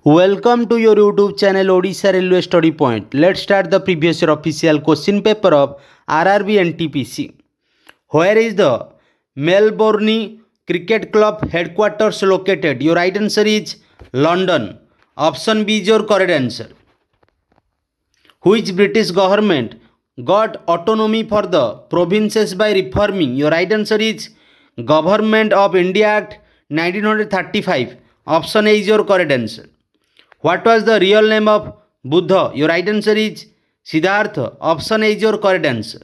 Welcome to your YouTube channel Odisha Railway Study Point. Let's start the previous year official question paper of RRB and TPC. Where is the Melbourne Cricket Club headquarters located? Your right answer is London. Option B is your correct answer. Which British government got autonomy for the provinces by reforming? Your right answer is Government of India Act 1935. Option A is your correct answer. What was the real name of Buddha? Your right answer is Siddhartha. Option A is your correct answer.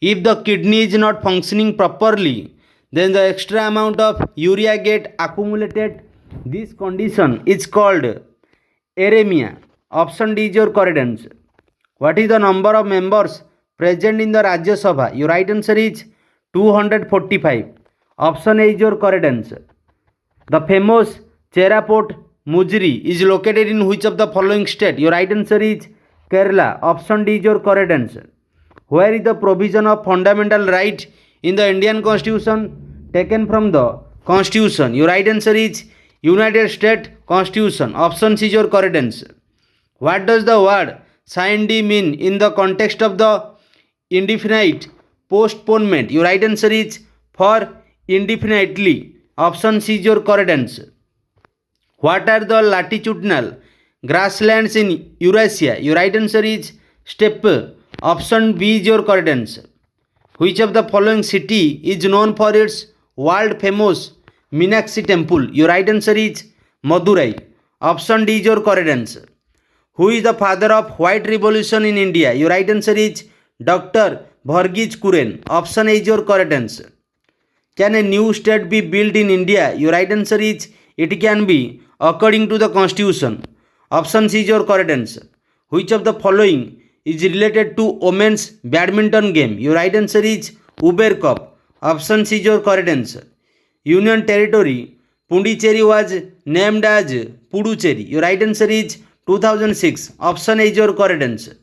If the kidney is not functioning properly, then the extra amount of urea get accumulated. This condition is called anemia. Option D is your correct answer. What is the number of members present in the Rajya Sabha? Your right answer is 245. Option A is your correct answer. The famous Cheraport Mujri is located in which of the following state? Your right answer is Kerala. Option D is your correct answer. Where is the provision of fundamental right in the Indian Constitution taken from the Constitution? Your right answer is United States Constitution. Option C is your correct answer. What does the word sine mean in the context of the indefinite postponement? Your right answer is for indefinitely. Option C is your correct answer. What are the latitudinal grasslands in Eurasia? Your right answer is steppe. Option B is your correct answer. Which of the following city is known for its world famous Meenakshi temple? Your right answer is Madurai. Option D is your correct answer. Who is the father of white revolution in India? Your right answer is Dr. Varghese Kuren. Option A is your correct answer. Can a new state be built in India? Your right answer is it can be according to the constitution. Option C is your correct answer. Which of the following is related to women's badminton game? Your right answer is Uber Cup. Option C is your correct answer. Union Territory Pondicherry was named as Puducherry. Your right answer is 2006. Option A is your correct answer.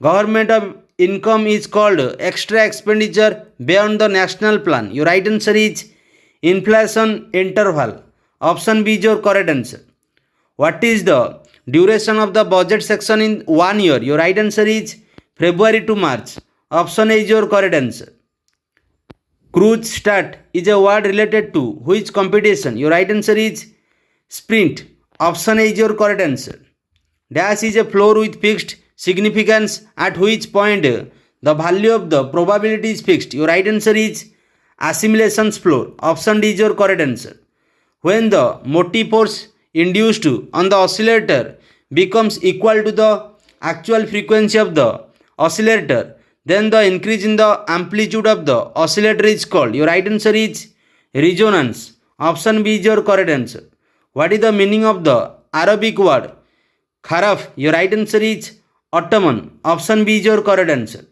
Government of income is called extra expenditure beyond the national plan. Your right answer is inflation interval. Option B is your correct answer. What is the duration of the budget section in 1 year? Your right answer is February to March. Option A is your correct answer. Cruise start is a word related to which competition? Your right answer is sprint. Option A is your correct answer. Dash is a floor with fixed significance at which point the value of the probability is fixed. Your right answer is assimilations floor. Option D is your correct answer. When the motive force induced on the oscillator becomes equal to the actual frequency of the oscillator, then the increase in the amplitude of the oscillator is called. Your right answer is resonance. Option B is your correct answer. What is the meaning of the Arabic word kharaf? Your right answer is Ottoman. Option B is your correct answer.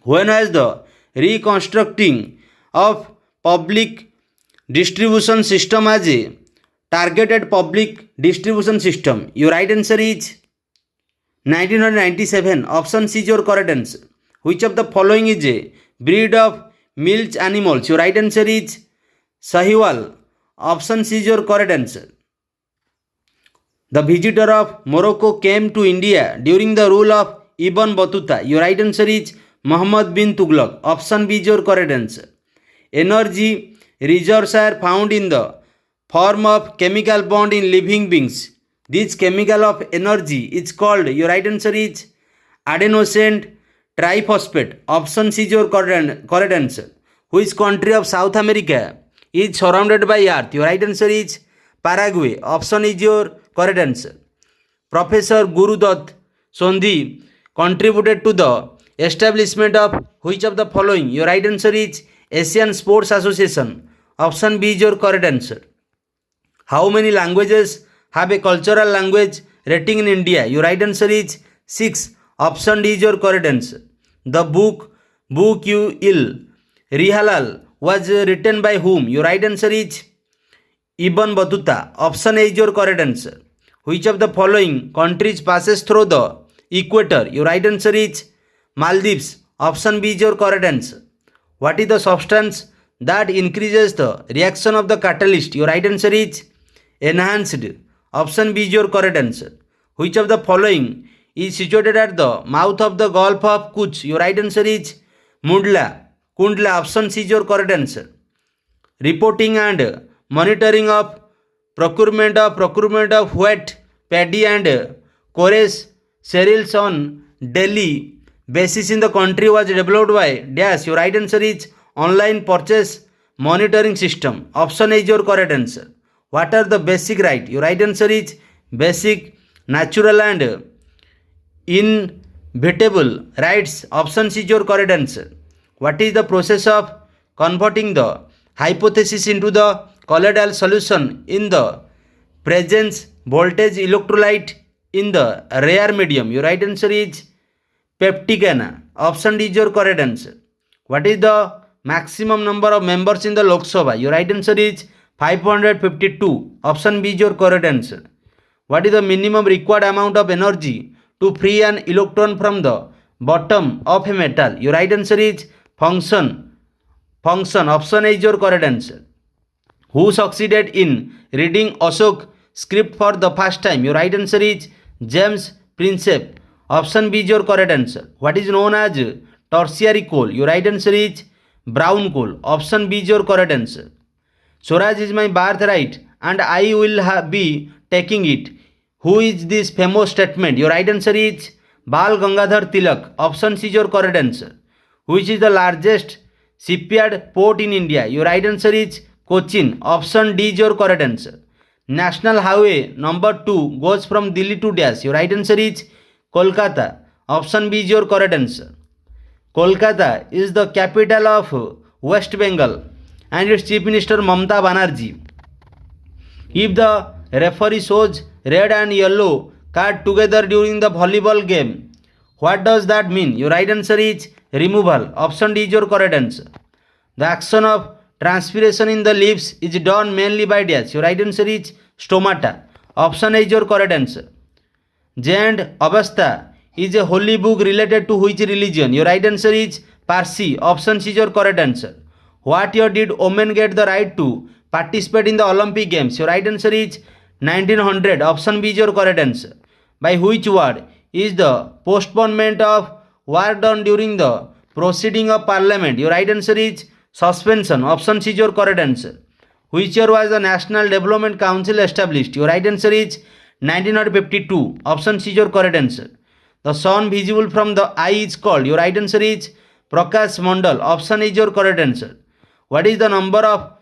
When was the reconstructing of public distribution system as a targeted public distribution system? Your right answer is 1997. Option C is your correct answer. Which of the following is a breed of milch animals? Your right answer is Sahiwal. Option C is your correct answer. The visitor of Morocco came to India during the rule of Ibn Battuta. Your right answer is Muhammad bin Tughlaq. Option B is your correct answer. Energy reserves are found in the form of chemical bond in living beings. This chemical of energy is called. Your right answer is adenosine triphosphate. Option C is your correct answer. Which country of South America is surrounded by earth? Your right answer is Paraguay. Option is your correct answer. Professor Guru Dutt Sondhi contributed to the establishment of which of the following? Your right answer is Asian Sports Association. Option B is your correct answer. How many languages have a cultural language rating in India? Your right answer is 6. Option D is your correct answer. The book Bukh-i Rihalal was written by whom? Your right answer is Ibn Battuta. Option A is your correct answer. Which of the following countries passes through the equator? Your right answer is Maldives. Option B is your correct answer. What is the substance that increases the reaction of the catalyst? Your right answer is enhanced. Option B is your correct answer. Which of the following is situated at the mouth of the Gulf of Kutch? Your right answer is Mundla. Kundla. Option C is your correct answer. Reporting and monitoring of procurement of wheat, paddy and chorus cereals on daily basis in the country was developed by dash. Your right answer is online purchase monitoring system. Option A is your correct answer. What are the basic right? Your right answer is basic, natural and inevitable rights. Option C is your correct answer. What is the process of converting the hypothesis into the colloidal solution in the presence voltage electrolyte in the rare medium? Your right answer is Pepticana. Option D is your correct answer. What is the maximum number of members in the Lok Sabha? Your right answer is 552. Option B is your correct answer. What is the minimum required amount of energy to free an electron from the bottom of a metal? Your right answer is function. Option A is your correct answer. Who succeeded in reading Ashok script for the first time? Your right answer is James Prinsep. Option B is your correct answer. What is known as tertiary coal? Your right answer is brown coal. Option B is your correct answer. Swaraj is my birthright and I will be taking it. Who is this famous statement? Your right answer is Bal Gangadhar Tilak. Option C is your correct answer. Which is the largest shipyard port in India? Your right answer is Cochin. Option D is your correct answer. National Highway number 2 goes from Delhi to Dash. Your right answer is Kolkata. Option B is your correct answer. Kolkata is the capital of West Bengal and its Chief Minister Mamata Banerjee. If the referee shows red and yellow card together during the volleyball game, what does that mean? Your right answer is removal. Option D is your correct answer. The action of transpiration in the lips is done mainly by dash. Your right answer is stomata. Option A is your correct answer. Jai and Avastha is a holy book related to which religion? Your right answer is Parsi. Option C is your correct answer. What year did women get the right to participate in the Olympic Games? Your right answer is 1900. Option B is your correct answer. By which word is the postponement of war done during the proceeding of parliament? Your right answer is suspension. Option C is your correct answer. Which year was the National Development Council established? Your right answer is 1952. Option C is your correct answer. The sun visible from the eye is called? Your right answer is Prakash Mandal. Option A is your correct answer. What is the number of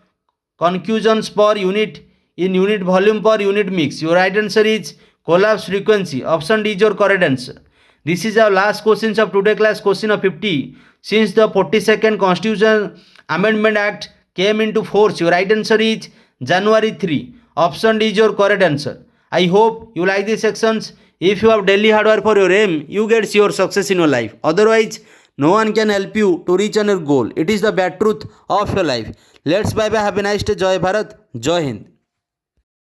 concussions per unit in unit volume per unit mix? Your right answer is collapse frequency. Option D is your correct answer. This is our last questions of today class, question of 50. Since the 42nd Constitution Amendment Act came into force, your right answer is January 3. Option D is your correct answer. I hope you like these sections. If you have daily hard work for your aim, you get your success in your life. Otherwise, no one can help you to reach on your goal. It is the bad truth of your life. Let's bye bye. Have a nice day. Jai Bharat. Jai Hind.